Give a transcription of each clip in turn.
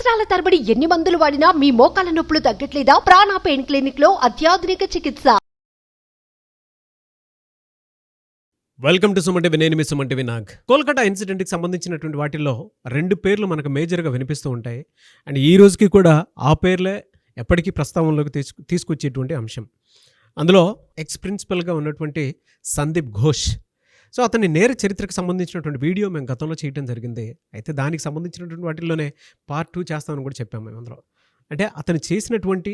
సంవత్సరాల తరబడి ఎన్ని మందులు వాడినా మీ మోకాల నొప్పులు తగ్గట్లేదా? ప్రాణ పెయిన్ క్లినిక్ లో అత్యాధునిక చికిత్స. Welcome to Suman TV. నేను మీ సుమన్ టీవీ నాగ్. కోల్కతా ఇన్సిడెంట్కి సంబంధించినటువంటి వాటిల్లో 2 పేర్లు మనకు మేజర్గా వినిపిస్తూ ఉంటాయి. అండ్ ఈ రోజుకి కూడా ఆ పేర్లే ఎప్పటికీ ప్రస్తావనలోకి తీసుకొచ్చేటువంటి అంశం. అందులో ఎక్స్ ప్రిన్సిపల్గా ఉన్నటువంటి సందీప్ ఘోష్. సో అతని నేర చరిత్రకు సంబంధించినటువంటి వీడియో మేము గతంలో చేయడం జరిగింది. అయితే దానికి సంబంధించినటువంటి వాటిల్లోనే పార్ట్ 2 చేస్తామని కూడా చెప్పాము మేము అందులో. అంటే అతను చేసినటువంటి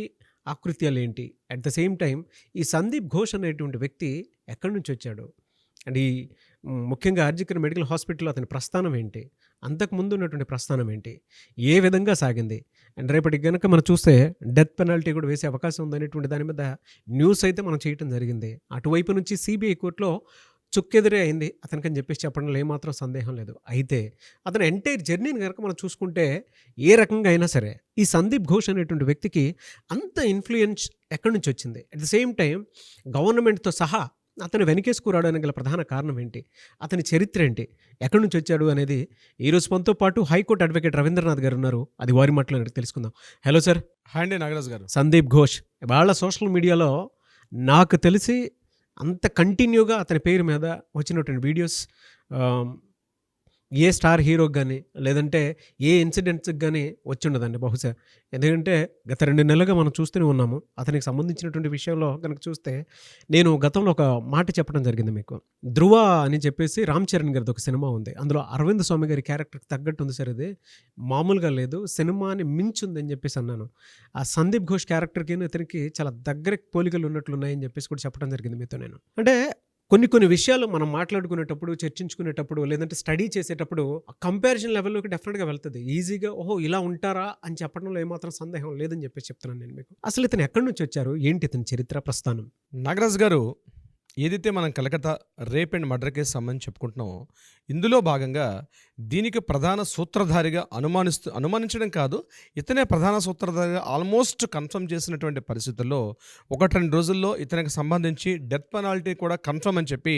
ఆకృత్యాలు ఏంటి, అట్ ద సేమ్ టైం ఈ సందీప్ ఘోష్ అనేటువంటి వ్యక్తి ఎక్కడి నుంచి వచ్చాడు, అండ్ ఈ ముఖ్యంగా ఆర్జికర్ మెడికల్ హాస్పిటల్లో అతని ప్రస్థానం ఏంటి, అంతకుముందు ఉన్నటువంటి ప్రస్థానం ఏంటి, ఏ విధంగా సాగింది, అండ్ రేపటికి కనుక మనం చూస్తే డెత్ పెనాల్టీ కూడా వేసే అవకాశం ఉందనేటువంటి దాని మీద న్యూస్ అయితే మనం చేయటం జరిగింది. అటువైపు నుంచి సిబిఐ కోర్టులో చుక్కెదురే అయింది అతనికని చెప్పేసి చెప్పడంలో ఏమాత్రం సందేహం లేదు. అయితే అతని ఎంటైర్ జర్నీని కనుక మనం చూసుకుంటే ఏ రకంగా అయినా సరే ఈ సందీప్ ఘోష్ అనేటువంటి వ్యక్తికి అంత ఇన్ఫ్లుయెన్స్ ఎక్కడి నుంచి వచ్చింది, అట్ ద సేమ్ టైం గవర్నమెంట్తో సహా అతను వెనకేసుకురావడానికి గల ప్రధాన కారణం ఏంటి, అతని చరిత్ర ఏంటి, ఎక్కడి నుంచి వచ్చాడు అనేది ఈరోజు మనతో పాటు హైకోర్టు అడ్వకేట్ రవీంద్రనాథ్ గారు ఉన్నారు. అది వారి మాటలు తెలుసుకుందాం. Hello sir. హాయ్ అండి నాగరాజ్ గారు. సందీప్ ఘోష్ వాళ్ళ సోషల్ మీడియాలో నాకు తెలిసి అంత కంటిన్యూగా అతని పేరు మీద వచ్చినటువంటి వీడియోస్ ఏ స్టార్ హీరోకి కానీ లేదంటే ఏ ఇన్సిడెంట్స్కి కానీ వచ్చి ఉండదండి బహుశా. ఎందుకంటే గత 2 నెలలుగా మనం చూస్తూనే ఉన్నాము. అతనికి సంబంధించినటువంటి విషయంలో కనుక చూస్తే నేను గతంలో ఒక మాట చెప్పడం జరిగింది మీకు. ధృవ అని చెప్పేసి రామ్ చరణ్ గారిది ఒక సినిమా ఉంది. అందులో అరవింద్ స్వామి గారి క్యారెక్టర్కి తగ్గట్టు ఉంది సార్. ఇది మామూలుగా లేదు, సినిమాని మించుంది అని చెప్పేసి అన్నాను. ఆ సందీప్ ఘోష్ క్యారెక్టర్కి ఇతనికి చాలా దగ్గర పోలికలు ఉన్నట్లు ఉన్నాయని చెప్పేసి కూడా చెప్పడం జరిగింది మీతో నేను. అంటే కొన్ని విషయాలు మనం మాట్లాడుకునేటప్పుడు, చర్చించుకునేటప్పుడు, లేదంటే స్టడీ చేసేటప్పుడు కంపారిజన్ లెవెల్లోకి డెఫినెట్గా వెళ్తుంది. ఈజీగా ఓహో ఇలా ఉంటారా అని చెప్పడంలో ఏమాత్రం సందేహం లేదని చెప్పేసి చెప్తున్నాను నేను మీకు. అసలు ఇతను ఎక్కడి నుంచి వచ్చారు, ఏంటి ఇతని చరిత్ర ప్రస్థానం? నాగరాజ్ గారు, ఏదైతే మనం Calcutta rape and murder case సంబంధించి చెప్పుకుంటున్నామో ఇందులో భాగంగా దీనికి ప్రధాన సూత్రధారిగా అనుమానించడం కాదు, ఇతనే ప్రధాన సూత్రధారిగా ఆల్మోస్ట్ కన్ఫర్మ్ చేసినటువంటి పరిస్థితుల్లో 1-2 రోజుల్లో ఇతనికి సంబంధించి డెత్ పెనాల్టీ కూడా కన్ఫర్మ్ అని చెప్పి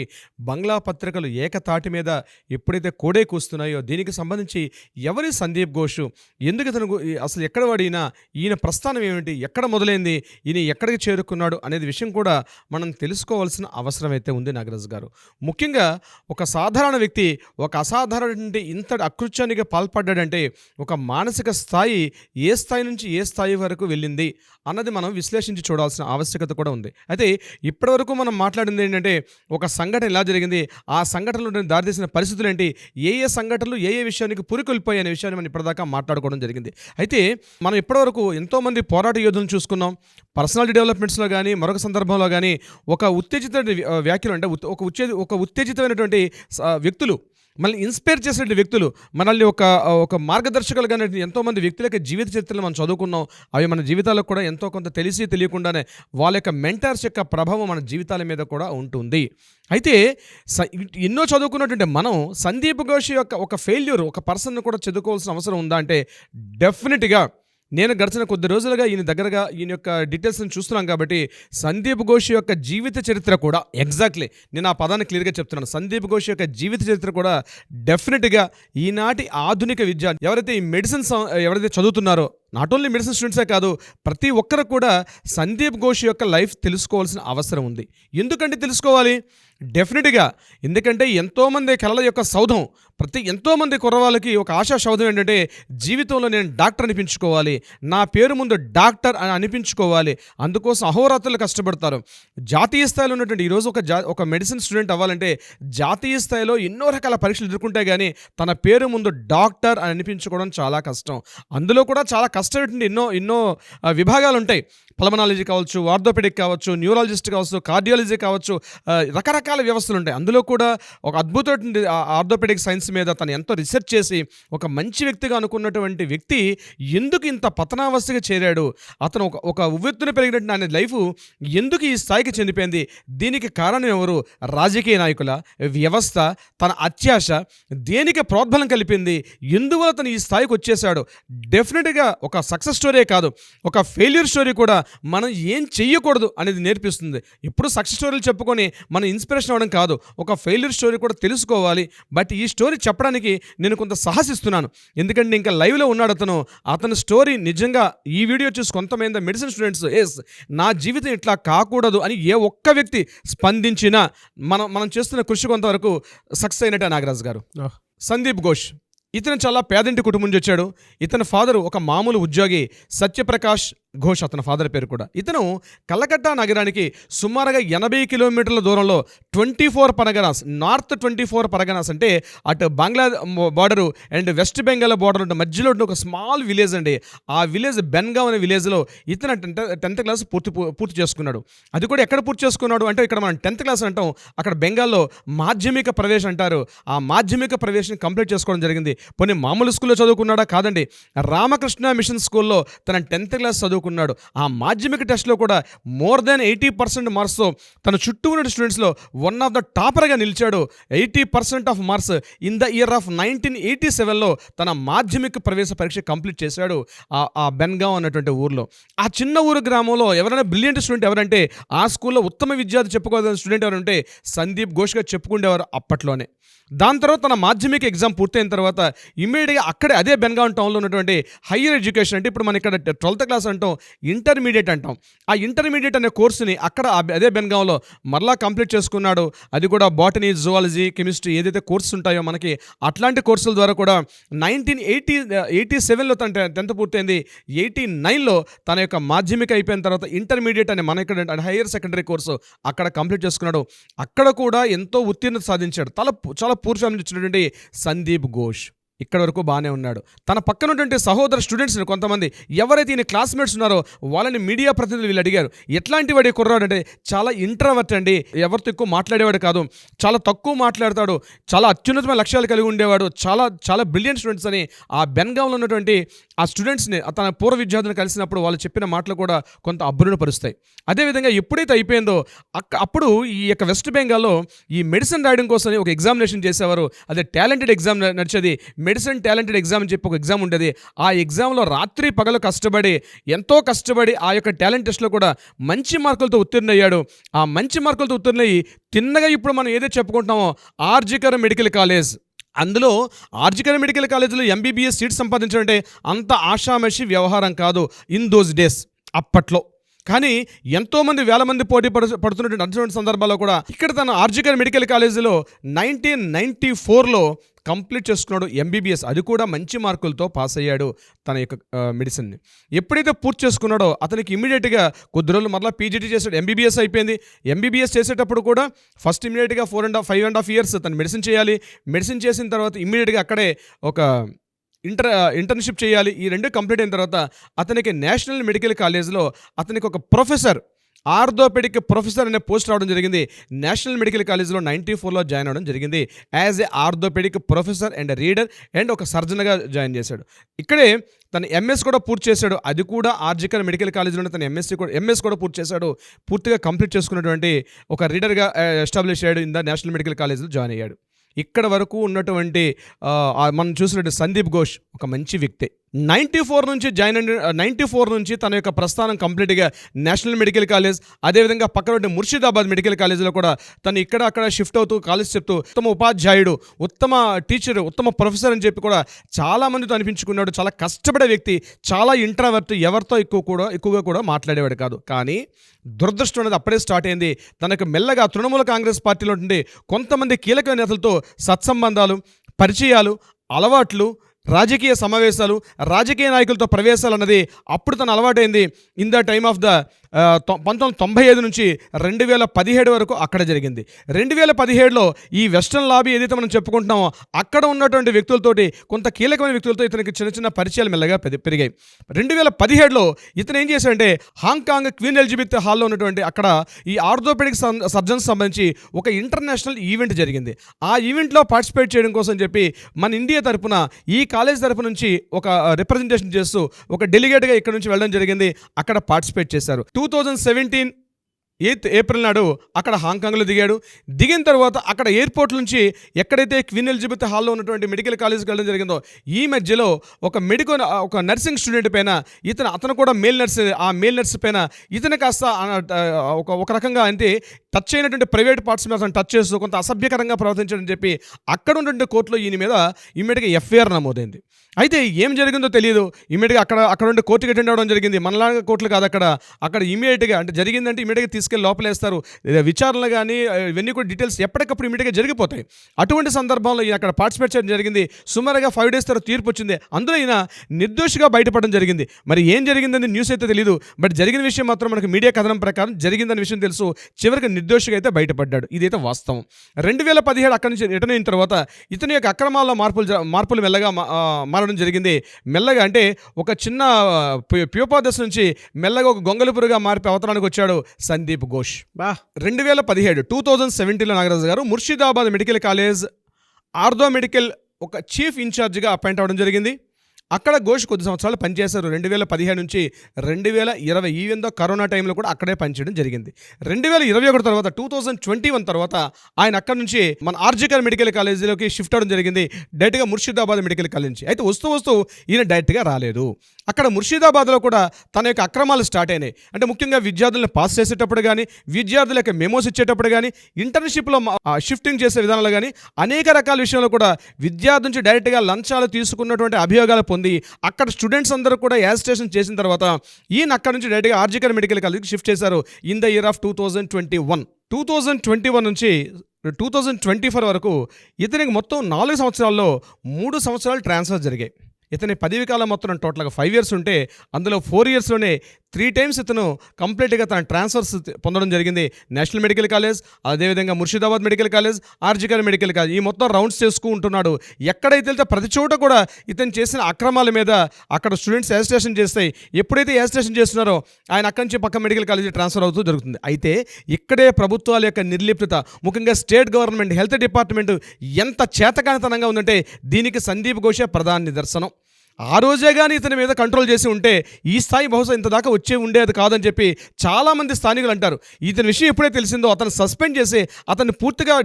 బంగ్లా పత్రికలు ఏకతాటి మీద ఎప్పుడైతే కోడే కూస్తున్నాయో దీనికి సంబంధించి ఎవరి సందీప్ ఘోష్, ఎందుకు ఇతను అసలు ఎక్కడ వాడినా, ఈయన ప్రస్థానం ఏమిటి, ఎక్కడ మొదలైంది, ఈయన ఎక్కడికి చేరుకున్నాడు అనేది విషయం కూడా మనం తెలుసుకోవాల్సిన అవసరం అయితే ఉంది నాగరాజ్ గారు. ముఖ్యంగా ఒక సాధారణ వ్యక్తి ఒక అసాధారణ ఇంతటి అకృత్యానికి పాల్పడ్డాడంటే ఒక మానసిక స్థాయి ఏ స్థాయి నుంచి ఏ స్థాయి వరకు వెళ్ళింది అన్నది మనం విశ్లేషించి చూడాల్సిన ఆవశ్యకత కూడా ఉంది. అయితే ఇప్పటివరకు మనం మాట్లాడింది ఏంటంటే ఒక సంఘటన ఎలా జరిగింది, ఆ సంఘటనలో దారితీసిన పరిస్థితులు ఏంటి, ఏ సంఘటనలు ఏ విషయానికి పురికొల్పోయాయి అనే విషయాన్ని మనం ఇప్పటిదాకా మాట్లాడుకోవడం జరిగింది. అయితే మనం ఇప్పటివరకు ఎంతోమంది పోరాట యోధులను చూసుకున్నాం. పర్సనాలిటీ డెవలప్మెంట్స్లో కానీ మరొక సందర్భంలో కానీ ఒక ఉత్తేజిత వ్యాఖ్యలు అంటే ఒక ఉత్తేజితమైనటువంటి వ్యక్తులు, మనల్ని ఇన్స్పైర్ చేసే వ్యక్తులు, మనల్ని ఒక మార్గదర్శకులుగా ఎంతోమంది వ్యక్తుల యొక్క జీవిత చరిత్రలు మనం చదువుకున్నాం. అవి మన జీవితాలకు కూడా ఎంతో కొంత తెలియకుండానే వాళ్ళ యొక్క మెంటర్స్ యొక్క ప్రభావం మన జీవితాల మీద కూడా ఉంటుంది. అయితే ఎన్నో చదువుకున్నటువంటి మనం సందీప్ ఘోష్ యొక్క ఒక ఫెయిల్యూర్, ఒక పర్సన్ కూడా చదువుకోవాల్సిన అవసరం ఉందా అంటే డెఫినెట్గా నేను గడిచిన కొద్ది రోజులుగా ఈయన యొక్క డీటెయిల్స్ని చూస్తున్నాం కాబట్టి సందీప్ ఘోష్ యొక్క జీవిత చరిత్ర కూడా ఎగ్జాక్ట్లీ నేను ఆ పదాన్ని క్లియర్గా చెప్తున్నాను. సందీప్ ఘోష్ యొక్క జీవిత చరిత్ర కూడా డెఫినెట్గా ఈనాటి ఆధునిక విద్య ఎవరైతే ఈ మెడిసిన్స్ ఎవరైతే చదువుతున్నారో, నాట్ ఓన్లీ మెడిసిన్ స్టూడెంట్సే కాదు, ప్రతి ఒక్కరు కూడా సందీప్ ఘోష్ యొక్క లైఫ్ తెలుసుకోవాల్సిన అవసరం ఉంది. ఎందుకంటే తెలుసుకోవాలి డెఫినెట్గా, ఎందుకంటే ఎంతోమంది కళల యొక్క సౌధం, ఎంతోమంది కుర్రవాళ్ళకి ఒక ఆశా సౌధం ఏంటంటే జీవితంలో నేను డాక్టర్ అనిపించుకోవాలి, నా పేరు ముందు డాక్టర్ అని అనిపించుకోవాలి. అందుకోసం అహోరాత్రులు కష్టపడతారు. జాతీయ స్థాయిలో ఉన్నటువంటి ఈరోజు ఒక మెడిసిన్ స్టూడెంట్ అవ్వాలంటే జాతీయ స్థాయిలో ఎన్నో రకాల పరీక్షలు ఎదుర్కొంటే కానీ తన పేరు ముందు డాక్టర్ అని అనిపించుకోవడం చాలా కష్టం. అందులో కూడా చాలా కష్టమైనటువంటి ఎన్నో విభాగాలు ఉంటాయి. పల్మనాలజీ కావచ్చు, ఆర్థోపెడిక్ కావచ్చు, న్యూరాలజిస్ట్ కావచ్చు, కార్డియాలజీ కావచ్చు, రకరకాల వ్యవస్థలు ఉంటాయి. అందులో కూడా ఒక అద్భుతమైన ఆర్థోపెడిక్ సైన్స్ మీద తను ఎంతో రీసెర్చ్ చేసి ఒక మంచి వ్యక్తిగా అనుకున్నటువంటి వ్యక్తి ఎందుకు ఇంత పతనావస్థగా చేరాడు, అతను ఒక ఉవ్వెత్తున పెరిగినట్టు ఆయన లైఫ్ ఎందుకు ఈ స్థాయికి చెందిపోయింది, దీనికి కారణం ఎవరు, రాజకీయ నాయకుల, వ్యవస్థ, తన అత్యాశ, దేనికి ప్రోద్బలం కలిపింది, ఎందువల్ల తను ఈ స్థాయికి వచ్చేసాడు. డెఫినెట్గా ఒక సక్సెస్ స్టోరీ కాదు, ఒక ఫెయిల్యూర్ స్టోరీ కూడా మనం ఏం చెయ్యకూడదు అనేది నేర్పిస్తుంది. ఎప్పుడు సక్సెస్ స్టోరీలు చెప్పుకొని మనం ఇన్స్పిరేషన్ ఇన్స్పిరేషన్ అవ్వడం కాదు, ఒక ఫెయిల్యూర్ స్టోరీ కూడా తెలుసుకోవాలి. బట్ ఈ స్టోరీ చెప్పడానికి నేను కొంత సాహసిస్తున్నాను. ఎందుకంటే ఇంకా లైవ్లో ఉన్నాడు అతను స్టోరీ నిజంగా ఈ వీడియో చూసి కొంతమంది మెడిసిన్ స్టూడెంట్స్ నా జీవితం ఇట్లా కాకూడదు అని ఏ ఒక్క వ్యక్తి స్పందించినా మనం చేస్తున్న కృషి కొంతవరకు సక్సెస్ అయినట్టే. నాగరాజు గారు, సందీప్ ఘోష్ ఇతను చాలా పేదింటి కుటుంబం నుంచి వచ్చాడు. ఇతని ఫాదరు ఒక మామూలు ఉద్యోగి, సత్యప్రకాష్ ఘోష్ అతని ఫాదర్ పేరు కూడా. ఇతను కలకత్తా నగరానికి సుమారుగా 80 కిలోమీటర్ల దూరంలో 24 పరగనాస్, నార్త్ 24 పరగనాస్ అంటే అటు Bangla border and West Bengal border మధ్యలో ఉన్న ఒక స్మాల్ విలేజ్ అండి. ఆ విలేజ్ బెన్గావ్ అనే విలేజ్లో ఇతను 10th క్లాస్ పూర్తి చేసుకున్నాడు. అది కూడా ఎక్కడ పూర్తి చేసుకున్నాడు అంటే ఇక్కడ మనం 10th క్లాస్ అంటాం, అక్కడ బెంగాల్లో మాధ్యమిక ప్రవేశం అంటారు. ఆ మాధ్యమిక ప్రవేశం కంప్లీట్ చేసుకోవడం జరిగింది. పోనీ మామూలు స్కూల్లో చదువుకున్నాడా? కాదండి, రామకృష్ణ మిషన్ స్కూల్లో తన 10th క్లాస్ చదువుకున్నాడు. ఆ మాధ్యమిక టెస్ట్లో కూడా మోర్ దాన్ 80% మార్క్స్తో తన చుట్టూ ఉన్న స్టూడెంట్స్లో వన్ ఆఫ్ ద టాపర్గా నిలిచాడు. 80% of marks in the year of 1987లో తన మాధ్యమిక ప్రవేశ పరీక్ష కంప్లీట్ చేశాడు ఆ బెన్గావ్ అన్నటువంటి ఊర్లో. ఆ చిన్న ఊరు గ్రామంలో ఎవరైనా బ్రిలియంట్ స్టూడెంట్ ఎవరంటే, ఆ స్కూల్లో ఉత్తమ విద్యార్థి చెప్పుకోవాల్సిన స్టూడెంట్ ఎవరంటే సందీప్ ఘోష్గా చెప్పుకుండేవారు అప్పట్లోనే. దాని తర్వాత తన మాధ్యమిక ఎగ్జామ్ పూర్తయిన తర్వాత ఇమ్మీడియట్గా అక్కడే అదే బెన్గావ్ టౌన్లో ఉన్నటువంటి హయ్యర్ ఎడ్యుకేషన్ అంటే ఇప్పుడు మన ఇక్కడ 12th క్లాస్ అంటాం, ఇంటర్మీడియట్ అంటాం. ఆ ఇంటర్మీడియట్ అనే కోర్సుని అక్కడ అదే బెన్గావ్లో మరలా కంప్లీట్ చేసుకున్నాడు. అది కూడా బాటనీ, జువాలజీ, కెమిస్ట్రీ ఏదైతే కోర్సెస్ ఉంటాయో మనకి అట్లాంటి కోర్సుల ద్వారా కూడా 1987లో తన 10th పూర్తయింది. 89లో తన యొక్క మాధ్యమిక అయిపోయిన తర్వాత ఇంటర్మీడియట్ అనే మన ఇక్కడ హయ్యర్ సెకండరీ కోర్సు అక్కడ కంప్లీట్ చేసుకున్నాడు. అక్కడ కూడా ఎంతో ఉత్తీర్ణత సాధించాడు. చాలా పూర్ ఫ్యామిలీ వచ్చినటువంటి సందీప్ ఘోష్ ఇక్కడ వరకు బాగానే ఉన్నాడు. తన పక్కన ఉన్నటువంటి సహోదర స్టూడెంట్స్ని కొంతమంది ఎవరైతే ఈయన క్లాస్మేట్స్ ఉన్నారో వాళ్ళని మీడియా ప్రతినిధులు వీళ్ళు అడిగారు, ఎట్లాంటి వాడి కుర్రాడు అంటే చాలా ఇంట్రావర్ట్ అండి, ఎవరితో ఎక్కువ మాట్లాడేవాడు కాదు, చాలా తక్కువ మాట్లాడతాడు, చాలా అత్యున్నతమైన లక్ష్యాలు కలిగి ఉండేవాడు, చాలా బ్రిలియంట్ స్టూడెంట్స్ అని ఆ బెన్గావ్లో ఉన్నటువంటి ఆ స్టూడెంట్స్ని తన పూర్వ విద్యార్థులను కలిసినప్పుడు వాళ్ళు చెప్పిన మాటలు కూడా కొంత అబ్బురును పరుస్తాయి. అదేవిధంగా ఎప్పుడైతే అయిపోయిందో అప్పుడు ఈ యొక్క వెస్ట్ బెంగాల్లో ఈ మెడిసిన్ రాయడం కోసం ఒక ఎగ్జామినేషన్ చేసేవారు. అదే టాలెంటెడ్ ఎగ్జామ్ నడిచేది, మెడిసిన్ టాలెంటెడ్ ఎగ్జామ్ అని చెప్పి ఒక ఎగ్జామ్ ఉండేది. ఆ ఎగ్జామ్లో రాత్రి పగలు ఎంతో కష్టపడి ఆ యొక్క టాలెంట్ టెస్ట్లో కూడా మంచి మార్కులతో ఉత్తీర్ణయ్యాడు. ఆ మంచి మార్కులతో ఉత్తీర్ణయ్యి తిన్నగా ఇప్పుడు మనం ఏదైతే చెప్పుకుంటున్నామో ఆర్జికర్ మెడికల్ కాలేజ్, అందులో ఆర్జికర్ మెడికల్ కాలేజీలో ఎంబీబీఎస్ సీట్ సంపాదించడం అంటే అంత ఆషామాషి వ్యవహారం కాదు ఇన్ దోస్ డేస్ అప్పట్లో. కానీ ఎంతోమంది వేల మంది పోటీ పడుతున్నటువంటి అటువంటి సందర్భాల్లో కూడా ఇక్కడ తన ఆర్జికర్ మెడికల్ కాలేజీలో 1994లో కంప్లీట్ చేసుకున్నాడు ఎంబీబీఎస్. అది కూడా మంచి మార్కులతో పాస్ అయ్యాడు తన యొక్క మెడిసిన్ని. ఎప్పుడైతే పూర్తి చేసుకున్నాడో అతనికి ఇమీడియట్గా కొద్ది రోజులు మరలా పీజీటీ చేశాడు. ఎంబీబీఎస్ అయిపోయింది. ఎంబీబీఎస్ చేసేటప్పుడు కూడా ఫస్ట్ ఇమీడియట్గా 5.5 years తను మెడిసిన్ చేయాలి. మెడిసిన్ చేసిన తర్వాత ఇమీడియట్గా అక్కడే ఒక ఇంటర్న్షిప్ చేయాలి. ఈ రెండు కంప్లీట్ అయిన తర్వాత అతనికి నేషనల్ మెడికల్ కాలేజ్లో అతనికి ఒక ప్రొఫెసర్, ఆర్థోపెడిక్ ప్రొఫెసర్ అనే పోస్ట్ రావడం జరిగింది. నేషనల్ మెడికల్ కాలేజ్లో 94లో జాయిన్ అవ్వడం జరిగింది. As a orthopaedic professor and reader and ఒక సర్జన్గా జాయిన్ చేశాడు. ఇక్కడే తన ఎంఎస్ కూడా పూర్తి చేశాడు. అది కూడా ఆర్జికర్ మెడికల్ కాలేజ్లోనే తన ఎంఎస్ కూడా పూర్తి చేశాడు. పూర్తిగా కంప్లీట్ చేసుకున్నటువంటి ఒక రీడర్గా ఎస్టాబ్లిష్ అయ్యాడు. ఇన్ ద నేషనల్ మెడికల్ కాలేజ్లో జాయిన్ అయ్యాడు. ఇక్కడ వరకు ఉన్నటువంటి మనం చూసినట్టు సందీప్ ఘోష్ ఒక మంచి వ్యక్తి. 94 నుంచి తన యొక్క ప్రస్థానం కంప్లీట్గా నేషనల్ మెడికల్ కాలేజ్, అదేవిధంగా పక్కన ముర్షిదాబాద్ మెడికల్ కాలేజీలో కూడా తను అక్కడ షిఫ్ట్ అవుతూ కాలేజ్ చెప్తూ ఉత్తమ ఉపాధ్యాయుడు, ఉత్తమ టీచర్, ఉత్తమ ప్రొఫెసర్ అని చెప్పి కూడా చాలామందితో అనిపించుకున్నాడు. చాలా కష్టపడే వ్యక్తి, చాలా ఇంట్రావర్ట్, ఎవరితో ఎక్కువగా కూడా మాట్లాడేవాడు కాదు. కానీ దురదృష్టం అనేది అప్పుడే స్టార్ట్ అయింది. తనకు మెల్లగా తృణమూల కాంగ్రెస్ పార్టీలో నుండి కొంతమంది కీలక నేతలతో సత్సంబంధాలు, పరిచయాలు, అలవాట్లు, రాజకీయ సమావేశాలు, రాజకీయ నాయకులతో ప్రవేశాలు అన్నది అప్పుడు తన అలవాటైంది. In the time of the 1995 నుంచి 2017 వరకు అక్కడ జరిగింది. 2017లో ఈ వెస్టర్న్ లాబీ ఏదైతే మనం చెప్పుకుంటున్నామో అక్కడ ఉన్నటువంటి వ్యక్తులతోటి, కొంత కీలకమైన వ్యక్తులతో ఇతనికి చిన్న పరిచయాలు మెల్లగా పెరిగాయి. 2017లో ఇతను ఏం చేశాడంటే హాంకాంగ్ క్వీన్ ఎలిజబెత్ హాల్లో ఉన్నటువంటి అక్కడ ఈ ఆర్థోపెడిక్ సర్జన్స్ సంబంధించి ఒక ఇంటర్నేషనల్ ఈవెంట్ జరిగింది. ఆ ఈవెంట్లో పార్టిసిపేట్ చేయడం కోసం చెప్పి మన ఇండియా తరపున ఈ కాలేజ్ తరపు నుంచి ఒక రిప్రజెంటేషన్ చేస్తూ ఒక డెలిగేట్గా ఇక్కడ నుంచి వెళ్ళడం జరిగింది. అక్కడ పార్టిసిపేట్ చేశారు. 2017 8 ఏప్రిల్ నాడు అక్కడ హాంకాంగ్లో దిగాడు. దిగిన తర్వాత అక్కడ ఎయిర్పోర్ట్ నుంచి ఎక్కడైతే క్వీన్ ఎలిజబెత్ హాల్లో ఉన్నటువంటి మెడికల్ కాలేజ్కి వెళ్ళడం జరిగిందో ఈ మధ్యలో ఒక నర్సింగ్ స్టూడెంట్ పైన అతను కూడా మేల్ నర్స్ పైన ఇతను కాస్త ఒక రకంగా అంటే టచ్ అయినటువంటి ప్రైవేట్ పార్ట్స్ మీద టచ్ చేస్తూ కొంత అసభ్యకరంగా ప్రవర్తించడం చెప్పి అక్కడ ఉన్నటువంటి కోర్టులో ఈయన మీద ఇమ్మీడియట్గా ఎఫ్ఐఆర్ నమోదైంది. అయితే ఏం జరిగిందో తెలియదు. ఇమ్మీడియట్గా అక్కడ ఉండి కోర్టుకి అటెండ్ అవ్వడం జరిగింది. మనలాగా కోర్టులు కాదు, అక్కడ ఇమీడియట్గా అంటే జరిగిందంటే ఇమీడియట్గా తీసుకెళ్ళి లోపలేస్తారు. విచారణలు కానీ ఇవన్నీ కూడా డీటెయిల్స్ ఎప్పటికప్పుడు ఇమీడియట్గా జరిగిపోతాయి. అటువంటి సందర్భంలో ఈయన అక్కడ పార్టిసిపేట్ చేయడం జరిగింది. సుమారుగా 5 days తర్వాత తీర్పు వచ్చింది. అందులో ఈయన నిర్దోషిగా బయటపడడం జరిగింది. మరి ఏం జరిగిందని న్యూస్ అయితే తెలియదు, బట్ జరిగిన విషయం మాత్రం మనకు మీడియా కథనం ప్రకారం జరిగిందనే విషయం తెలుసు. చివరికి నిర్దోషిగా అయితే బయటపడ్డాడు. ఇదైతే వాస్తవం. 2017 అక్కడి నుంచి రిటర్న్ అయిన తర్వాత ఇతని యొక్క అక్రమాల్లో మార్పులు మెల్లగా మారడం జరిగింది. మెల్లగా అంటే ఒక చిన్న ప్యూపాదశ నుంచి మెల్లగా ఒక గొంగళపురుగా మారిపోయి అవతరానికి వచ్చాడు సందీప్ ఘోష్. 2017 నాగరాజు గారు Murshidabad medical college ortho medical ఒక చీఫ్ ఇన్ఛార్జిగా అపాయింట్ అవ్వడం జరిగింది. అక్కడ ఘోష్ కొద్ది సంవత్సరాలు పనిచేశారు. 2015 నుంచి 2020 ఈవెందో కరోనా టైంలో కూడా అక్కడే పనిచేయడం జరిగింది. 2021 తర్వాత 2021 తర్వాత ఆయన అక్కడ నుంచి మన ఆర్జికర్ మెడికల్ కాలేజీలోకి షిఫ్ట్ అవ్వడం జరిగింది, డైరెక్ట్గా ముర్షిదాబాద్ మెడికల్ కాలేజ్ నుంచి. అయితే వస్తూ ఈయన డైరెక్ట్గా రాలేదు. అక్కడ ముర్షిదాబాద్లో కూడా తన యొక్క అక్రమాలు స్టార్ట్ అయినాయి. అంటే ముఖ్యంగా విద్యార్థులను పాస్ చేసేటప్పుడు కానీ, విద్యార్థుల యొక్క మెమోస్ ఇచ్చేటప్పుడు కానీ, ఇంటర్న్షిప్లో షిఫ్టింగ్ చేసే విధానాలు కానీ అనేక రకాల విషయంలో కూడా విద్యార్థి నుంచి డైరెక్ట్గా లంచాలు తీసుకున్నటువంటి అభియోగాలు పొంది అక్కడ స్టూడెంట్స్ అందరూ కూడా యాజిటేషన్ చేసిన తర్వాత ఈయన అక్కడ నుంచి డైరెక్ట్గా ఆర్జికర్ మెడికల్ కాలేజ్కి షిఫ్ట్ చేశారు ఇన్ ద ఇయర్ ఆఫ్ 2021 నుంచి 2024 వరకు ఇతనికి మొత్తం 4 సంవత్సరాల్లో 3 సంవత్సరాలు ట్రాన్స్ఫర్ జరిగాయి. ఇతని పదవి కాలం మొత్తం టోటల్గా 5 years ఉంటే అందులో 4 yearsలోనే 3 times ఇతను కంప్లీట్గా తన ట్రాన్స్ఫర్స్ పొందడం జరిగింది. నేషనల్ మెడికల్ కాలేజ్, అదేవిధంగా Murshidabad medical college, RG Kar medical college, ఈ మొత్తం రౌండ్స్ చేసుకుంటున్నాడు. ఎక్కడైతే వెళ్తే ప్రతి చోట కూడా ఇతను చేసిన అక్రమాల మీద అక్కడ స్టూడెంట్స్ యాజిటేషన్ చేస్తాయి. ఎప్పుడైతే యాజిటేషన్ చేస్తున్నారో ఆయన అక్కడి నుంచి పక్క మెడికల్ కాలేజీ ట్రాన్స్ఫర్ అవుతూ జరుగుతుంది. అయితే ఇక్కడే ప్రభుత్వాల యొక్క నిర్లిప్తత, ముఖ్యంగా స్టేట్ గవర్నమెంట్ హెల్త్ డిపార్ట్మెంట్ ఎంత చేతకానితనంగా ఉందంటే దీనికి సందీప్ ఘోషే ప్రధాన నిదర్శనం. ఆ రోజే కానీ ఇతని మీద కంట్రోల్ చేసి ఉంటే ఈ స్థాయి బహుశా ఇంత దాకా వచ్చే ఉండేది కాదని చెప్పి చాలామంది స్థానికులు అంటారు. ఇతని విషయం ఎప్పుడే తెలిసిందో అతను సస్పెండ్ చేసి అతన్ని పూర్తిగా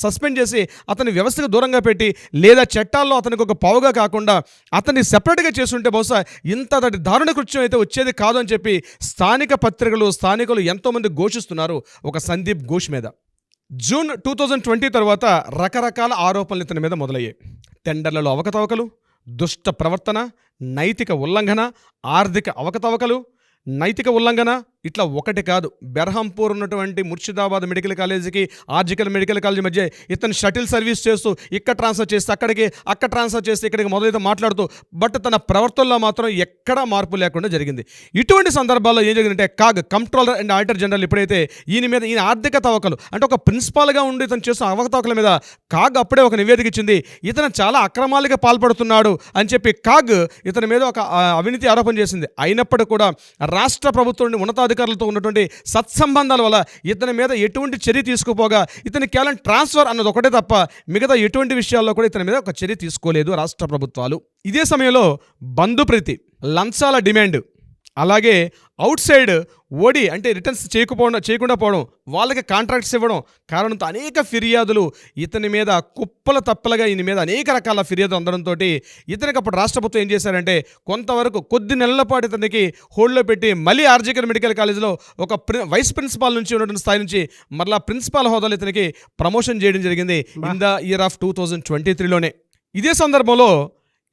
సస్పెండ్ చేసి అతని వ్యవస్థకు దూరంగా పెట్టి లేదా చట్టాల్లో అతనికి ఒక పావుగా కాకుండా అతన్ని సెపరేట్గా చేస్తుంటే బహుశా ఇంత దారుణ కృత్యం అయితే వచ్చేది కాదు అని చెప్పి స్థానిక స్థానికులు ఎంతోమంది ఘోషిస్తున్నారు ఒక సందీప్ ఘోష్ మీద. జూన్ 2020 తర్వాత రకరకాల ఆరోపణలు ఇతని మీద మొదలయ్యాయి. టెండర్లలో అవకతవకలు, దుష్ట ప్రవర్తన, నైతిక ఉల్లంఘన, ఆర్థిక అవకతవకలు, నైతిక ఉల్లంఘన, ఇట్లా ఒకటి కాదు. బెర్హంపూర్ ఉన్నటువంటి ముర్షిదాబాద్ మెడికల్ కాలేజీకి ఆర్జికల్ మెడికల్ కాలేజీ మధ్య ఇతను షటిల్ సర్వీస్ చేస్తూ ఇక్కడ ట్రాన్స్ఫర్ చేస్తే అక్కడ ట్రాన్స్ఫర్ చేస్తే ఇక్కడికి మొదలైతే మాట్లాడుతూ, బట్ తన ప్రవర్తనలో మాత్రం ఎక్కడా మార్పు లేకుండా జరిగింది. ఇటువంటి సందర్భాల్లో ఏం జరిగిందంటే కంట్రోలర్ అండ్ ఆడిటర్ జనరల్ ఎప్పుడైతే ఈయన ఆర్థిక తవకలు అంటే ఒక ప్రిన్సిపాల్గా ఉండి ఇతను చేస్తున్న అవకతవకల మీద అప్పుడే ఒక నివేదిక ఇచ్చింది. ఇతను చాలా అక్రమాలకు పాల్పడుతున్నాడు అని చెప్పి ఇతని మీద ఒక అవినీతి ఆరోపణ చేసింది. అయినప్పటికీ కూడా రాష్ట్ర ప్రభుత్వం ఉన్నతాధికారులతో ఉన్నటువంటి సత్సంబంధాల వల్ల ఇతని మీద ఎటువంటి చర్య తీసుకుపోగా ఇతని కేవలం ట్రాన్స్ఫర్ అన్నది ఒకటే తప్ప మిగతా ఎటువంటి విషయాల్లో కూడా ఇతని మీద ఒక చర్య తీసుకోలేదు రాష్ట్ర ప్రభుత్వాలు. ఇదే సమయంలో బంధుప్రీతి, లంచాల డిమాండ్, అలాగే అవుట్ సైడ్ ఓడి అంటే రిటర్న్స్ చేయకుండా పోవడం, వాళ్ళకి కాంట్రాక్ట్స్ ఇవ్వడం కారణంతో అనేక ఫిర్యాదులు ఇతని మీద కుప్పల తప్పలుగా ఈయన మీద అనేక రకాల ఫిర్యాదులు అందడంతో ఇతనికి అప్పుడు రాష్ట్ర ప్రభుత్వం ఏం చేశారంటే కొంతవరకు కొద్ది నెలల పాటు ఇతనికి హోల్డ్లో పెట్టి మళ్ళీ ఆర్జికర్ మెడికల్ కాలేజీలో ఒక వైస్ ప్రిన్సిపాల్ నుంచి ఉన్నటువంటి స్థాయి నుంచి మరలా ప్రిన్సిపాల్ హోదాలో ఇతనికి ప్రమోషన్ చేయడం జరిగింది ఇన్ ద ఇయర్ ఆఫ్ 2023లోనే. ఇదే సందర్భంలో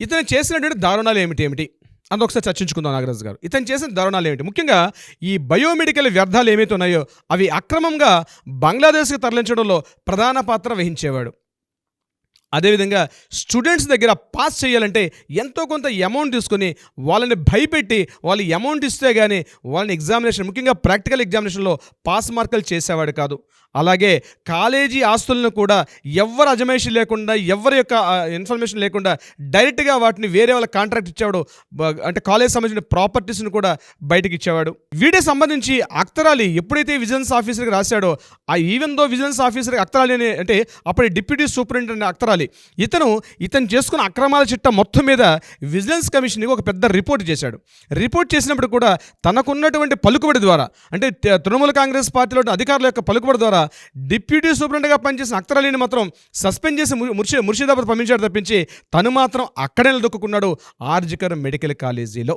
ఇతను చేసినటువంటి దారుణాలు ఏమిటి అందు ఒకసారి చర్చించుకుందాం నాగరాజు గారు. ఇతను చేసిన దారుణాలు ఏమిటి? ముఖ్యంగా ఈ బయోమెడికల్ వ్యర్థాలు ఏమైతే ఉన్నాయో అవి అక్రమంగా బంగ్లాదేశ్కి తరలించడంలో ప్రధాన పాత్ర వహించేవాడు. అదేవిధంగా స్టూడెంట్స్ దగ్గర పాస్ చేయాలంటే ఎంతో కొంత అమౌంట్ తీసుకొని వాళ్ళని భయపెట్టి వాళ్ళు అమౌంట్ ఇస్తే కానీ వాళ్ళని ఎగ్జామినేషన్ ముఖ్యంగా ప్రాక్టికల్ ఎగ్జామినేషన్లో పాస్ మార్కులు చేసేవాడు కాదు. అలాగే కాలేజీ ఆస్తులను కూడా ఎవరు అజమాయిషీ లేకుండా ఎవరి యొక్క ఇన్ఫర్మేషన్ లేకుండా డైరెక్ట్గా వాటిని వేరే వాళ్ళ కాంట్రాక్ట్ ఇచ్చేవాడు. అంటే కాలేజ్ సంబంధించిన ప్రాపర్టీస్ని కూడా బయటకి ఇచ్చేవాడు. వీటికి సంబంధించి అఖ్తర్ అలీ ఎప్పుడైతే విజిలెన్స్ ఆఫీసర్కి రాశాడో, ఆ even though vigilance officer Akhtar Ali అంటే అప్పుడు డిప్యూటీ సూపరింటెండెంట్ అఖ్తర్ అలీ, ఇతను చేసుకున్న అక్రమాల చిట్టా మొత్తం మీద విజిలెన్స్ కమిషన్కి ఒక పెద్ద రిపోర్ట్ చేశాడు. రిపోర్ట్ చేసినప్పుడు కూడా తనకున్నటువంటి పలుకుబడి ద్వారా, అంటే తృణమూల కాంగ్రెస్ పార్టీలో అధికారుల యొక్క పలుకుబడి ద్వారా డిప్యూటీ సూపరింటెండెంట్గా పనిచేసిన అఖ్తర్ అలీని మాత్రం సస్పెండ్ చేసి ముర్షిదాబాద్ పంపించాడు తప్పించి తను మాత్రం అక్కడే నిలదొక్కున్నాడు ఆర్జికర్ మెడికల్ కాలేజీలో.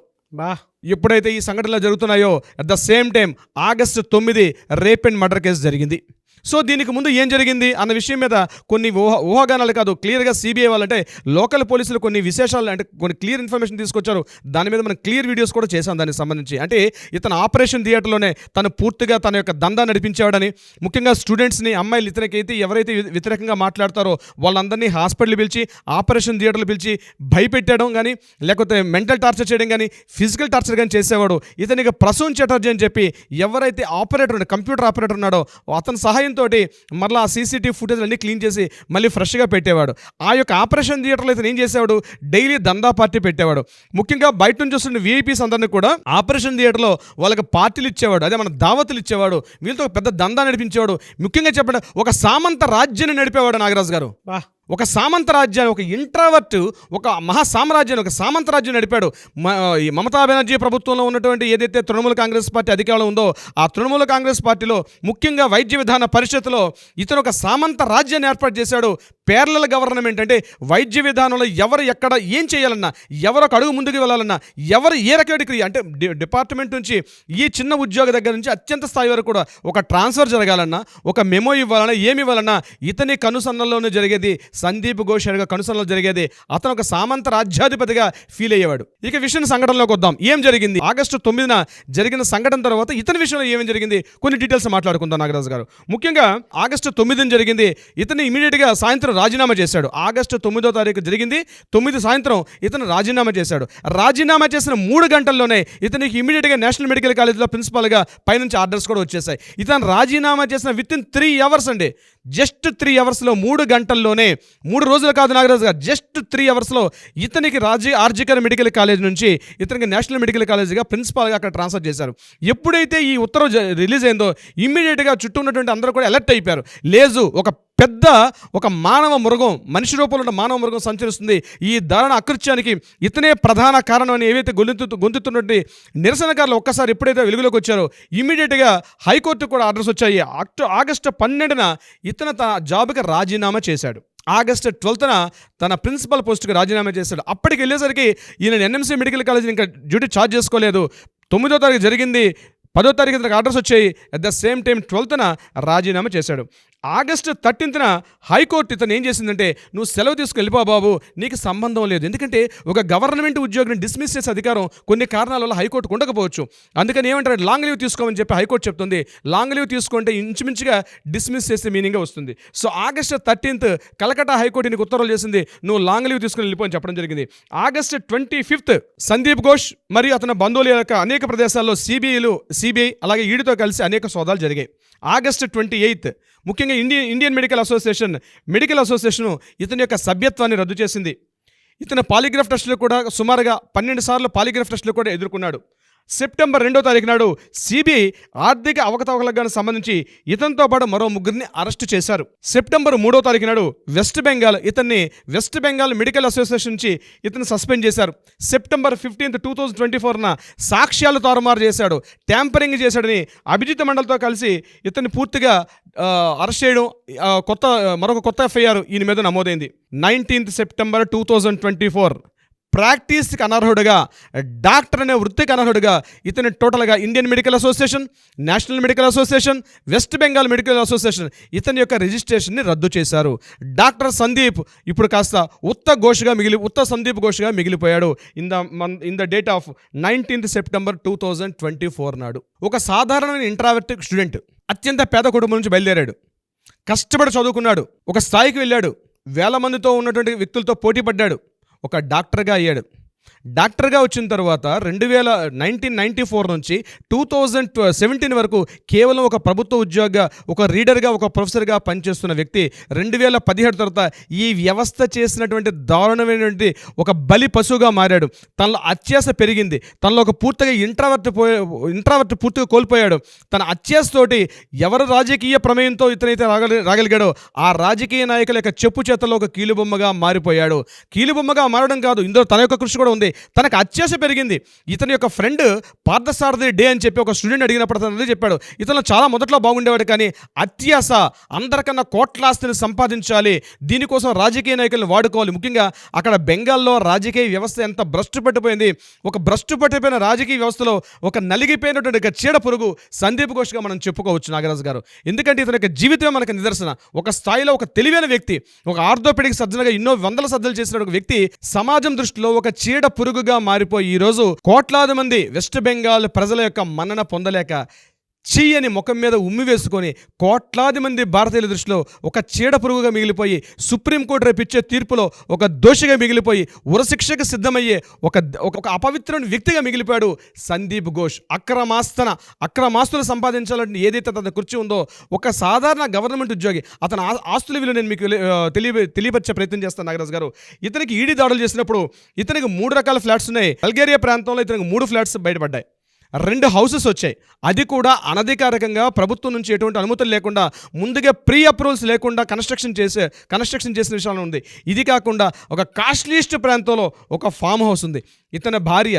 ఎప్పుడైతే ఈ సంఘటనలు జరుగుతున్నాయో at the same time August 9 rape and murder case జరిగింది. సో దీనికి ముందు ఏం జరిగింది అన్న విషయం మీద కొన్ని ఊహాగానాలు కాదు, క్లియర్గా సిబిఐ వాళ్ళంటే లోకల్ పోలీసులు కొన్ని విశేషాలు, అంటే కొన్ని క్లియర్ ఇన్ఫర్మేషన్ తీసుకొచ్చారు. దాని మీద మనం క్లియర్ వీడియోస్ కూడా చేశాం దానికి సంబంధించి. అంటే ఇతను ఆపరేషన్ థియేటర్లోనే తను పూర్తిగా తన యొక్క దందా నడిపించేవాడని, ముఖ్యంగా స్టూడెంట్స్ని, అమ్మాయిలు ఇతనికైతే ఎవరైతే వ్యతిరేకంగా మాట్లాడతారో వాళ్ళందరినీ హాస్పిటల్ పిలిచి, ఆపరేషన్ థియేటర్లు పిలిచి భయపెట్టడం కానీ, లేకపోతే మెంటల్ టార్చర్ చేయడం కానీ, ఫిజికల్ టార్చర్ కానీ చేసేవాడు. ఇతనికి ప్రసూన్ చటర్జీ అని చెప్పి ఎవరైతే ఆపరేటర్, కంప్యూటర్ ఆపరేటర్ ఉన్నాడో అతని సహాయంతో మరలా సీసీటీవీ ఫుటేజ్ అన్ని క్లీన్ చేసి మళ్ళీ ఫ్రెష్గా పెట్టేవాడు. ఆ యొక్క ఆపరేషన్ థియేటర్లో ఇతను ఏం చేసేవాడు, డైలీ దందా పార్టీ పెట్టేవాడు. ముఖ్యంగా బయట నుంచి వస్తున్న వీఐపీస్ అందరినీ కూడా ఆపరేషన్ థియేటర్లో వాళ్ళకి పార్టీలు ఇచ్చేవాడు, అదే మన దావతులు ఇచ్చేవాడు, వీళ్ళతో పెద్ద దందా నడిపించేవాడు. ముఖ్యంగా చెప్పండి, ఒక సామంత రాజ్యాన్ని నడిపేవాడు నాగరాజు గారు. ఒక సామంత రాజ్యాన్ని, ఒక ఇంట్రావర్ట్, ఒక మహా సామ్రాజ్యాన్ని, ఒక సామంత రాజ్యం నడిపాడు. మమతా బెనర్జీ ప్రభుత్వంలో ఉన్నటువంటి ఏదైతే తృణమూల కాంగ్రెస్ పార్టీ అధికారంలో ఉందో ఆ తృణమూల కాంగ్రెస్ పార్టీలో ముఖ్యంగా వైద్య విధాన పరిషత్తులో ఇతను ఒక సామంత రాజ్యాన్ని ఏర్పాటు చేశాడు. పేర్లల గవర్నమెంట్ అంటే వైద్య విధానంలో ఎవరు ఎక్కడ ఏం చేయాలన్నా, ఎవరు ఒక అడుగు ముందుకు వెళ్ళాలన్నా, ఎవరు ఏ రకమైన అంటే డిపార్ట్మెంట్ నుంచి ఈ చిన్న ఉద్యోగ దగ్గర నుంచి అత్యంత స్థాయి వరకు కూడా ఒక ట్రాన్స్ఫర్ జరగాలన్నా, ఒక మెమో ఇవ్వాలన్నా, ఏమి ఇవ్వాలన్నా ఇతని కనుసన్నల్లోనే జరిగేది. సందీప్ ఘోష్ కనుసన్నలో జరిగేది. అతను ఒక సామంత రాజ్యాధిపతిగా ఫీల్ అయ్యేవాడు. ఇక విషయం సంఘటనలోకి వద్దాం. ఏం జరిగింది August 9 జరిగిన సంఘటన తర్వాత ఇతని విషయంలో ఏమేం జరిగింది కొన్ని డీటెయిల్స్ మాట్లాడుకుందాం నాగరాజు గారు. ముఖ్యంగా August 9 జరిగింది. ఇతను ఇమీడియట్గా సాయంత్రం రాజీనామా చేశాడు. August 9 జరిగింది. 9 సాయంత్రం ఇతను రాజీనామా చేశాడు. రాజీనామా చేసిన 3 గంటల్లోనే ఇతనికి ఇమీడియట్గా నేషనల్ మెడికల్ కాలేజ్లో ప్రిన్సిపాల్గా పైనుంచి ఆర్డర్స్ కూడా వచ్చేసాయి. ఇతను రాజీనామా చేసిన విత్ ఇన్ 3 అవర్స్ అండి, జస్ట్ 3 అవర్స్లో, 3 గంటల్లోనే, 3 రోజులు కాదు నాగరాజు గారు, జస్ట్ 3 అవర్స్లో ఇతనికి ఆర్జికర్ మెడికల్ కాలేజ్ నుంచి ఇతనికి నేషనల్ మెడికల్ కాలేజ్గా ప్రిన్సిపాల్గా అక్కడ ట్రాన్స్ఫర్ చేశారు. ఎప్పుడైతే ఈ ఉత్తర్వు రిలీజ్ అయిందో ఇమ్మీడియట్గా చుట్టూ ఉన్నటువంటి అందరూ కూడా అలర్ట్ అయిపోయారు. లేదు, ఒక మానవ మృగం, మనిషి రూపంలో ఉన్న మానవ మృగం సంచరిస్తుంది, ఈ దారుణ అకృత్యానికి ఇతనే ప్రధాన కారణం అని ఏవైతే గొంతుతున్నటువంటి నిరసనకారులు ఒక్కసారి ఎప్పుడైతే వెలుగులోకి వచ్చారో ఇమ్మీడియట్గా హైకోర్టు కూడా ఆర్డర్స్ వచ్చాయి. August 12 ఇతను తన జాబ్కి రాజీనామా చేశాడు. August 12 తన ప్రిన్సిపల్ పోస్ట్కి రాజీనామా చేశాడు. అప్పటికి వెళ్ళేసరికి ఈయన ఎన్ఎంసీ మెడికల్ కాలేజీని ఇంకా డ్యూటీ ఛార్జ్ చేసుకోలేదు. 9వ తారీఖు జరిగింది, 10వ తారీఖు ఇతనికి ఆర్డర్స్ వచ్చాయి. అట్ ద సేమ్ టైం 12న రాజీనామా చేశాడు. August 13 హైకోర్టు ఇతను ఏం చేసిందంటే, నువ్వు సెలవు తీసుకు వెళ్ళిపో బాబు, నీకు సంబంధం లేదు. ఎందుకంటే ఒక గవర్నమెంట్ ఉద్యోగిని డిస్మిస్ చేసే అధికారం కొన్ని కారణాల వల్ల హైకోర్టుకు ఉండకపోవచ్చు. అందుకని ఏమంటారు, లాంగ్ లీవ్ తీసుకోమని చెప్పి హైకోర్టు చెప్తుంది. లాంగ్ లీవ్ తీసుకుంటే ఇంచుమించుగా డిస్మిస్ చేసే మీనింగ్గా వస్తుంది. సో August 13 కలకట్టా హైకోర్టు నీకు ఉత్తర్వులు చేసింది, నువ్వు లాంగ్ లీవ్ తీసుకుని వెళ్ళిపో అని చెప్పడం జరిగింది. August 25 సందీప్ ఘోష్ మరియు అతని బంధువుల యొక్క అనేక ప్రదేశాల్లో సిబిఐ అలాగే ఈడీతో కలిసి అనేక సోదాలు జరిగాయి. August 28 ముఖ్యంగా ఇండియన్ మెడికల్ అసోసియేషన్ ఇతని యొక్క సభ్యత్వాన్ని రద్దు చేసింది. ఇతను పాలిగ్రాఫ్ టెస్టులు కూడా సుమారుగా 12 సార్లు పాలిగ్రాఫ్ టెస్టులు కూడా ఎదుర్కొన్నాడు. September 2 నాడు సిబిఐ ఆర్థిక అవకతవకలకు సంబంధించి ఇతనితో పాటు మరో 3 అరెస్టు చేశారు. September 3 నాడు వెస్ట్ బెంగాల్ మెడికల్ అసోసియేషన్ నుంచి ఇతను సస్పెండ్ చేశారు. September 15, 2024 సాక్ష్యాలు తారుమారు చేశాడు, ట్యాంపరింగ్ చేశాడని అభిజిత్ మండల్తో కలిసి ఇతన్ని పూర్తిగా అరెస్ట్ చేయడం, మరొక కొత్త ఎఫ్ఐఆర్ ఈయన మీద నమోదైంది. 19 September 2024 ప్రాక్టీస్కి అనర్హుడుగా, డాక్టర్ అనే వృత్తికి అనర్హుడుగా ఇతని టోటల్గా Indian medical association, national medical association, west Bengal medical association ఇతని యొక్క రిజిస్ట్రేషన్ని రద్దు చేశారు. డాక్టర్ సందీప్ ఇప్పుడు కాస్త ఉత్త సందీప్ ఘోష్గా మిగిలిపోయాడు. In the date of 19 September 2024 నాడు ఒక సాధారణమైన ఇంట్రావర్ట్ స్టూడెంట్ అత్యంత పేద కుటుంబం నుంచి బయలుదేరాడు, కష్టపడి చదువుకున్నాడు, ఒక స్థాయికి వెళ్ళాడు, వేల మందితో ఉన్నటువంటి వ్యక్తులతో పోటీ పడ్డాడు, ఒక డాక్టర్గా అయ్యాడు. డాక్టర్గా వచ్చిన తర్వాత 1994 నుంచి 2017 వరకు కేవలం ఒక ప్రభుత్వ ఉద్యోగిగా, ఒక రీడర్గా, ఒక ప్రొఫెసర్గా పనిచేస్తున్న వ్యక్తి 2017 తర్వాత ఈ వ్యవస్థ చేసినటువంటి దారుణమైనటువంటి ఒక బలి పశువుగా మారాడు. తనలో అత్యాశ పెరిగింది. తనలో ఒక పూర్తిగా ఇంట్రావర్ట్ పూర్తిగా కోల్పోయాడు. తన అత్యాశతోటి ఎవరు రాజకీయ ప్రమేయంతో ఇతనైతే రాగలిగాడో ఆ రాజకీయ నాయకుల యొక్క చెప్పు చేతల్లో ఒక కీలుబొమ్మగా మారిపోయాడు. కీలుబొమ్మగా మారడం కాదు, ఇందులో తన యొక్క కృషి కూడా ఉంది. తనకు అత్యాశ పెరిగింది. ఇతని యొక్క ఫ్రెండ్ పార్థసారథి డే అని చెప్పి ఒక స్టూడెంట్ అడిగినప్పుడు అతను అదే చెప్పాడు. ఇతను చాలా మొదట్లో బాగుండేవాడు, కానీ అత్యాశ, అందరికన్నా కోట్ల ఆస్తిని సంపాదించాలి, దీనికోసం రాజకీయ నాయకులను వాడుకోవాలి. ముఖ్యంగా అక్కడ బెంగాల్లో రాజకీయ వ్యవస్థ ఎంత భ్రష్టు పట్టిపోయింది. ఒక భ్రష్టు పట్టిపోయిన రాజకీయ వ్యవస్థలో ఒక నలిగిపోయినటువంటి ఒక చీడ పురుగు సందీప్ ఘోష్గా మనం చెప్పుకోవచ్చు నాగరాజు గారు. ఎందుకంటే ఇతని యొక్క జీవితమే మనకు నిదర్శన. ఒక స్థాయిలో ఒక తెలివైన వ్యక్తి, ఒక ఆర్థోపెడిక్ సర్జన్గా ఎన్నో వందల సర్జన్లు చేసిన ఒక వ్యక్తి సమాజం దృష్టిలో ఒక చీడ పురుగుగా మారిపోయి ఈరోజు కోట్లాది మంది వెస్ట్ బెంగాల్ ప్రజల యొక్క మన్నన పొందలేక చీయని ముఖం మీద ఉమ్మి వేసుకొని కోట్లాది మంది భారతీయుల దృష్టిలో ఒక చీడ పురుగుగా మిగిలిపోయి సుప్రీంకోర్టు రేపిచ్చే తీర్పులో ఒక దోషిగా మిగిలిపోయి ఉరశిక్షకు సిద్ధమయ్యే ఒక అపవిత్రమైన వ్యక్తిగా మిగిలిపోయాడు సందీప్ ఘోష్. అక్రమాస్తులు సంపాదించాలంటే ఏదైతే తన కుర్చీ ఉందో, ఒక సాధారణ గవర్నమెంట్ ఉద్యోగి, అతని ఆస్తుల విలువ నేను మీకు తెలియపరిచే ప్రయత్నం చేస్తాను నాగరాజు గారు. ఇతనికి ఈడీ దాడులు చేసినప్పుడు ఇతనికి 3 రకాల ఫ్లాట్స్ ఉన్నాయి. బల్గేరియా ప్రాంతంలో ఇతనికి 3 ఫ్లాట్స్ బయటపడ్డాయి. 2 హౌసెస్ వచ్చాయి. అది కూడా అనధికారికంగా ప్రభుత్వం నుంచి ఎటువంటి అనుమతులు లేకుండా, ముందుగా ప్రీ అప్రూవల్స్ లేకుండా కన్స్ట్రక్షన్ చేసిన విషయంలో ఉంది. ఇది కాకుండా ఒక కాస్ట్లీస్ట్ ప్రాంతంలో ఒక ఫామ్ హౌస్ ఉంది. ఇతని భార్య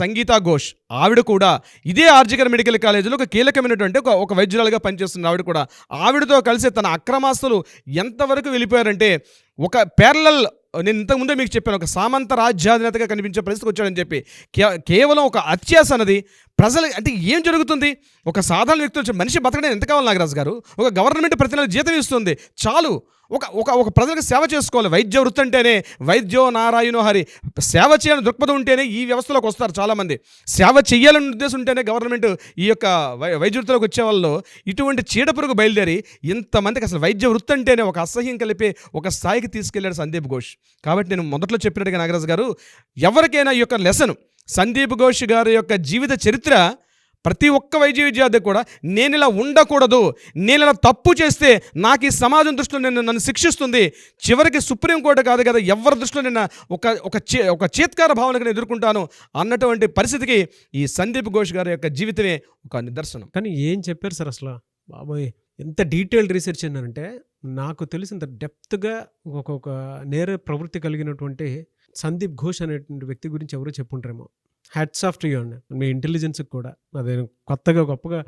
సంగీతా ఘోష్, ఆవిడ కూడా ఇదే ఆర్జికర్ మెడికల్ కాలేజీలో ఒక కీలకమైనటువంటి ఒక వైద్యురాలుగా పనిచేస్తుంది. ఆవిడ కూడా ఆవిడతో కలిసి తన అక్రమాస్తులు ఎంతవరకు వెళ్ళిపోయారంటే, ఒక ప్యారలల్, నేను ఇంతకుముందే మీకు చెప్పాను, ఒక సామంత రాజ్యాధినేతగా కనిపించే పరిస్థితికి వచ్చాడని చెప్పి కేవలం ఒక అత్యాశ అన్నది ప్రజలు అంటే ఏం జరుగుతుంది? ఒక సాధారణ వ్యక్తులు మనిషి బతకడం ఎంత కావాలి నాగరాజు గారు? ఒక గవర్నమెంట్ ప్రతి నెల జీతం ఇస్తుంది, చాలు. ఒక ప్రజలకు సేవ చేసుకోవాలి. వైద్య వృత్తి అంటేనే వైద్యో నారాయణో హరి, సేవ చేయాలని దృక్పథం ఉంటేనే ఈ వ్యవస్థలోకి వస్తారు చాలామంది. సేవ చేయాలని ఉద్దేశం ఉంటేనే గవర్నమెంట్ ఈ యొక్క వైద్య వృత్తిలోకి వచ్చే వాళ్ళు ఇటువంటి చీడపురుగు బయలుదేరి ఇంతమందికి అసలు వైద్య వృత్తి అంటేనే ఒక అసహ్యం కలిపి ఒక స్థాయికి తీసుకెళ్లాడు సందీప్ ఘోష్. కాబట్టి నేను మొదట్లో చెప్పినట్టుగా నాగరాజు గారు, ఎవరికైనా ఈ యొక్క లెసన్, సందీప్ ఘోష్ గారి యొక్క జీవిత చరిత్ర ప్రతి ఒక్క వైద్య విద్యార్థి కూడా, నేను ఇలా ఉండకూడదు, నేను ఇలా తప్పు చేస్తే నాకు ఈ సమాజం దృష్టిలో నన్ను శిక్షిస్తుంది, చివరికి సుప్రీంకోర్టు కాదు కదా ఎవరి దృష్టిలో నేను ఒక చేత్కార భావనకు నేను ఎదుర్కొంటాను అన్నటువంటి పరిస్థితికి ఈ సందీప్ ఘోష్ గారి యొక్క జీవితమే ఒక నిదర్శనం. కానీ ఏం చెప్పారు సార్ అసలు? బాబోయ్, ఎంత డీటెయిల్డ్ రీసెర్చ్ ఏంటంటే, నాకు తెలిసినంత డెప్త్గా ఒక నేర ప్రవృత్తి కలిగినటువంటి సందీప్ ఘోష్ అనేటువంటి వ్యక్తి గురించి ఎవరో చెప్పుంటారేమో. హ్యాట్స్ ఆఫ్ టు యూ అండి, మీ ఇంటెలిజెన్స్కి కూడా. అదే గొప్పగా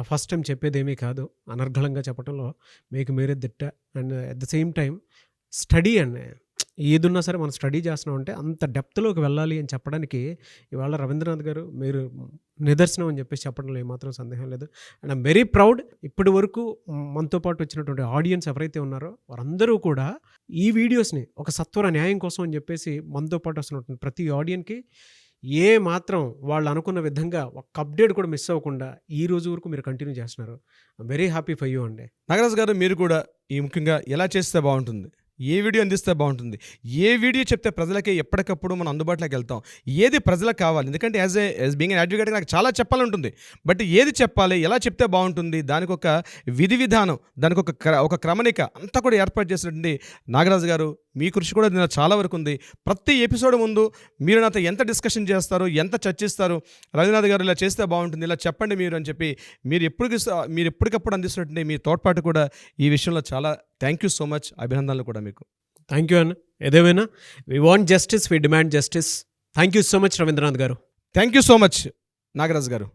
ఫస్ట్ టైం చెప్పేదేమీ కాదు, అనర్గళంగా చెప్పడంలో మీకు మీరే దిట్ట. And at the same time study అండి, ఏదున్నా సరే మనం స్టడీ చేస్తున్నాం అంటే అంత డెప్త్లోకి వెళ్ళాలి అని చెప్పడానికి ఇవాళ రవీంద్రనాథ్ గారు మీరు నిదర్శనం అని చెప్పేసి చెప్పడంలో ఏమాత్రం సందేహం లేదు. And I'm very proud. ఇప్పటి వరకు మనతో పాటు వచ్చినటువంటి ఆడియన్స్ ఎవరైతే ఉన్నారో వారందరూ కూడా ఈ వీడియోస్ని ఒక సత్వర న్యాయం కోసం అని చెప్పేసి మనతో పాటు వస్తున్నటువంటి ప్రతి ఆడియన్కి ఏ మాత్రం వాళ్ళు అనుకున్న విధంగా ఒక అప్డేట్ కూడా మిస్ అవ్వకుండా ఈ రోజు వరకు మీరు కంటిన్యూ చేస్తున్నారు. I'm very happy for you అండి. నాగరాజు గారు, మీరు కూడా ఈ ముఖ్యంగా ఎలా చేస్తే బాగుంటుంది, ఏ వీడియో అందిస్తే బాగుంటుంది, ఏ వీడియో చెప్తే ప్రజలకి ఎప్పటికప్పుడు మనం అందుబాటులోకి వెళ్తాం, ఏది ప్రజలకు కావాలి. ఎందుకంటే యాజ్ బీయింగ్ అన్ అడ్వకేట్ నాకు చాలా చెప్పాలంటుంది, బట్ ఏది చెప్పాలి, ఎలా చెప్తే బాగుంటుంది, దానికి ఒక విధి విధానం, దానికి ఒక క్రమణిక అంతా కూడా ఏర్పాటు చేసినటువంటి నాగరాజు గారు, మీ కృషి కూడా నేను చాలా వరకు ఉంది. ప్రతి ఎపిసోడ్ ముందు మీరు నాతో ఎంత డిస్కషన్ చేస్తారు, ఎంత చర్చిస్తారు, రవీంద్రనాథ్ గారు ఇలా చేస్తే బాగుంటుంది, ఇలా చెప్పండి మీరు అని చెప్పి మీరు ఎప్పటికప్పుడు అందిస్తున్నటువంటి మీ తోడ్పాటు కూడా ఈ విషయంలో చాలా థ్యాంక్ యూ సో మచ్. అభినందనలు కూడా మీకు. థ్యాంక్ యూ అన్న. ఏదేమైనా we want justice, we demand justice. Thank you so much Ravindranath గారు. Thank you so much Nagaraju గారు.